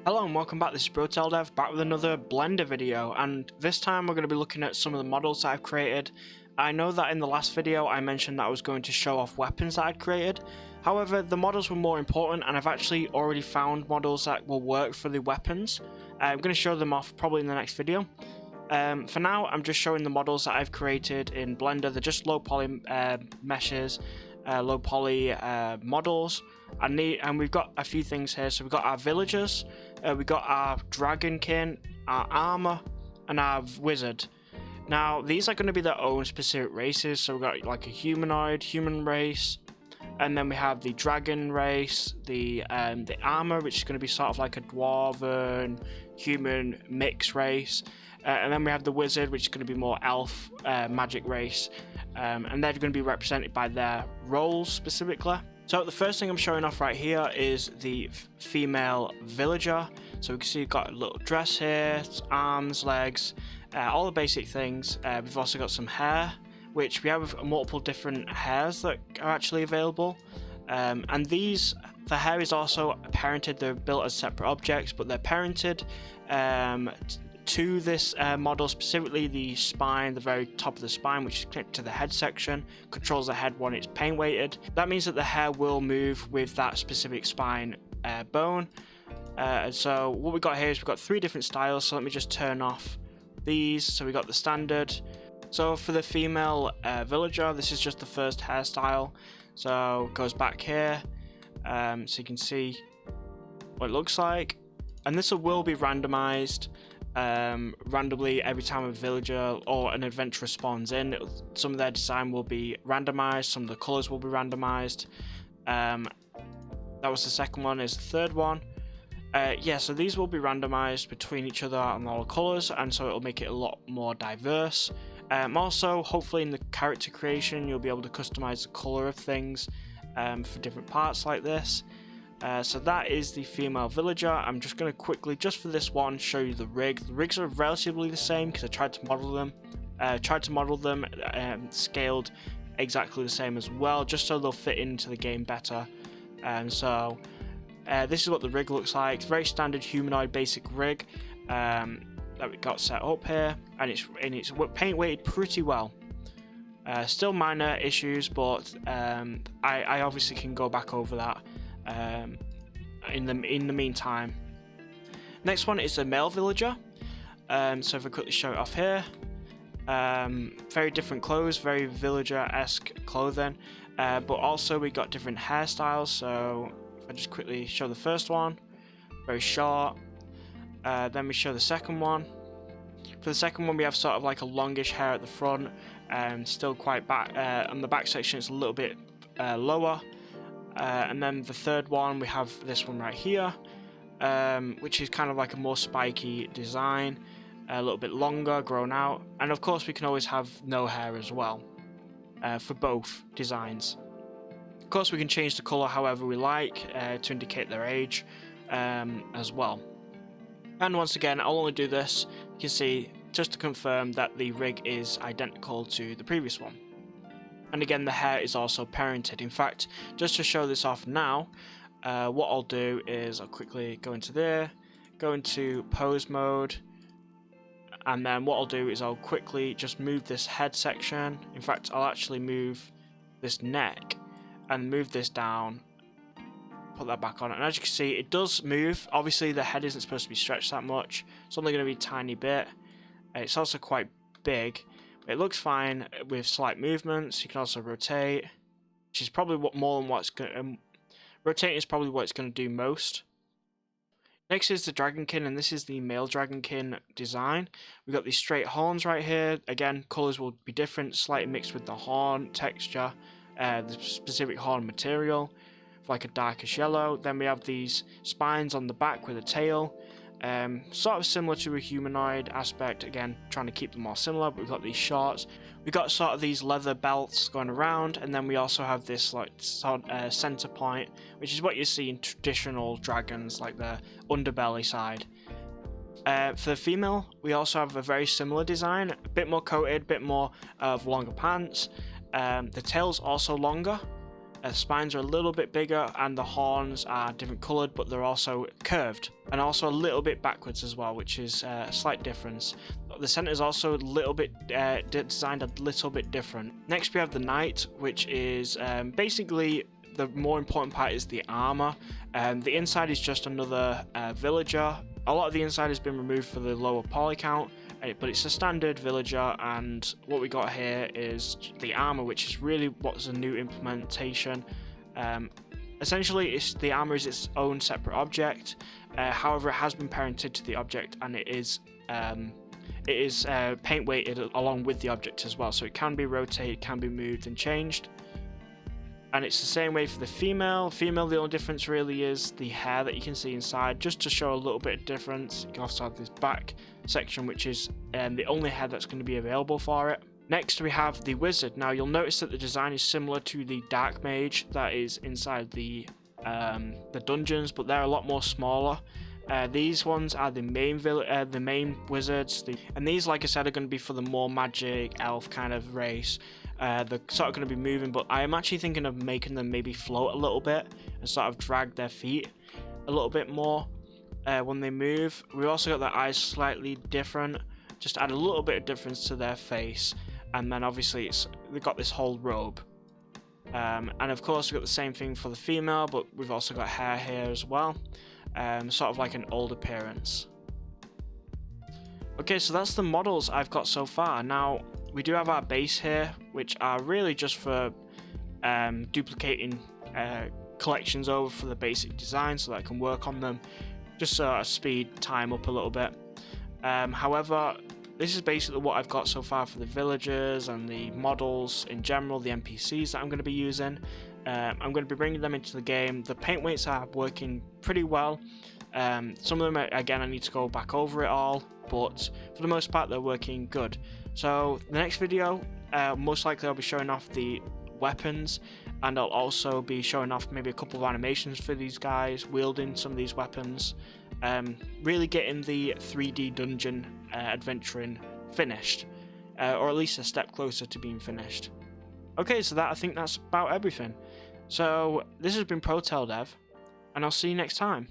Hello and welcome back. This is ProTaleDev back with another Blender video, and this time we're going to be looking at some of the models that I've created. I know that in the last video I mentioned that I was going to show off weapons that I'd created. However, the models were more important, and I've actually already found models that will work for the weapons. I'm going to show them off probably in the next video. For now, I'm just showing the models that I've created in Blender. They're just low poly meshes, low poly models. And we've got a few things here. So we've got our villagers, we've got our Dragonkin, our armor, and our wizard. Now these are going to be their own specific races. So we've got like a humanoid, human race, and then we have the dragon race, the armor, which is going to be sort of like a dwarven human mix race, and then we have the wizard, which is going to be more elf magic race, and they're going to be represented by their roles specifically. So the first thing I'm showing off right here is the female villager. So we can see we've got a little dress here, arms, legs, all the basic things. We've also got some hair, which we have multiple different hairs that are actually available. And the hair is also parented. They're built as separate objects, but they're parented to this model, specifically the spine, the very top of the spine, which is connected to the head section, controls the head when it's paint weighted. That means that the hair will move with that specific spine bone. And so what we've got here is we've got three different styles. So let me just turn off these. So we got the standard. So for the female villager, this is just the first hairstyle. So it goes back here, so you can see what it looks like. And this will be randomized randomly every time a villager or an adventurer spawns in. Some of their design will be randomized, some of the colors will be randomized. That was the second one. Is the third one. Yeah, so these will be randomized between each other and all the colors, and so it'll make it a lot more diverse. Also, hopefully in the character creation you'll be able to customize the color of things for different parts like this. So that is the female villager. I'm just going to quickly, just for this one, show you the rig. The rigs are relatively the same because I tried to model them. Scaled exactly the same as well, just so they'll fit into the game better. So this is what the rig looks like. It's a very standard humanoid basic rig that we got set up here, and it's paint weighted pretty well. Still minor issues, but I obviously can go back over that in the meantime. Next one is a male villager. So if I quickly show it off here, very different clothes, very villager-esque clothing, but also we got different hairstyles. So if I just quickly show the first one, very short. Then we show the second one. For the second one, we have sort of like a longish hair at the front, still quite back. On the back section, it's a little bit lower. And then the third one, we have this one right here, which is kind of like a more spiky design, a little bit longer, grown out. And of course, we can always have no hair as well for both designs. Of course, we can change the color however we like to indicate their age as well. And once again, I'll only do this, you can see, just to confirm that the rig is identical to the previous one. And again, the hair is also parented. In fact, just to show this off now, what I'll do is I'll quickly go into there, go into pose mode, and then what I'll do is I'll quickly just move this head section. In fact, I'll actually move this neck and move this down, put that back on, and as you can see, it does move. Obviously the head isn't supposed to be stretched that much, it's only going to be a tiny bit. It's also quite big. It looks fine with slight movements. You can also rotate, which is probably rotating is probably what it's going to do most. Next is the Dragonkin, and this is the male Dragonkin design. We've got these straight horns right here. Again, colors will be different, slightly mixed with the horn texture, the specific horn material, like a darkish yellow. Then we have these spines on the back with a tail, sort of similar to a humanoid aspect. Again, trying to keep them all similar, but we've got these shorts. We've got sort of these leather belts going around, and then we also have this like center point, which is what you see in traditional dragons, like the underbelly side. For the female, we also have a very similar design, a bit more coated, a bit more of longer pants. The tail's also longer, Spines are a little bit bigger and the horns are different coloured, but they're also curved and also a little bit backwards as well, which is a slight difference. The centre is also a little bit designed a little bit different. Next we have the knight, which is basically the more important part is the armour. The inside is just another villager. A lot of the inside has been removed for the lower poly count, but it's a standard villager, and what we got here is the armor, which is really what's a new implementation. Essentially, the armor is its own separate object. However, it has been parented to the object, and it is paint weighted along with the object as well, so it can be rotated, can be moved and changed. And it's the same way for the female. The only difference really is the hair that you can see inside, just to show a little bit of difference. You can also have this back section, which is the only hair that's going to be available for it. Next we have the wizard. Now you'll notice that the design is similar to the dark mage that is inside the dungeons, but they're a lot more smaller. These ones are the main wizards, and these, like I said, are going to be for the more magic elf kind of race. They're sort of going to be moving, but I am actually thinking of making them maybe float a little bit and sort of drag their feet a little bit more when they move. We've also got their eyes slightly different, just add a little bit of difference to their face, and then obviously they've got this whole robe. And of course we've got the same thing for the female, but we've also got hair here as well, sort of like an old appearance. Okay, so that's the models I've got so far. Now we do have our base here, which are really just for duplicating collections over for the basic design so that I can work on them, just so I speed time up a little bit. However, this is basically what I've got so far for the villagers and the models in general, the NPCs that I'm going to be using. I'm going to be bringing them into the game. The paint weights are working pretty well. Some of them, again, I need to go back over it all, but for the most part they're working good. So the next video, most likely I'll be showing off the weapons, and I'll also be showing off maybe a couple of animations for these guys wielding some of these weapons. Really getting the 3D dungeon adventuring finished, or at least a step closer to being finished. Okay, so I think that's about everything. So this has been ProTaleDev, and I'll see you next time.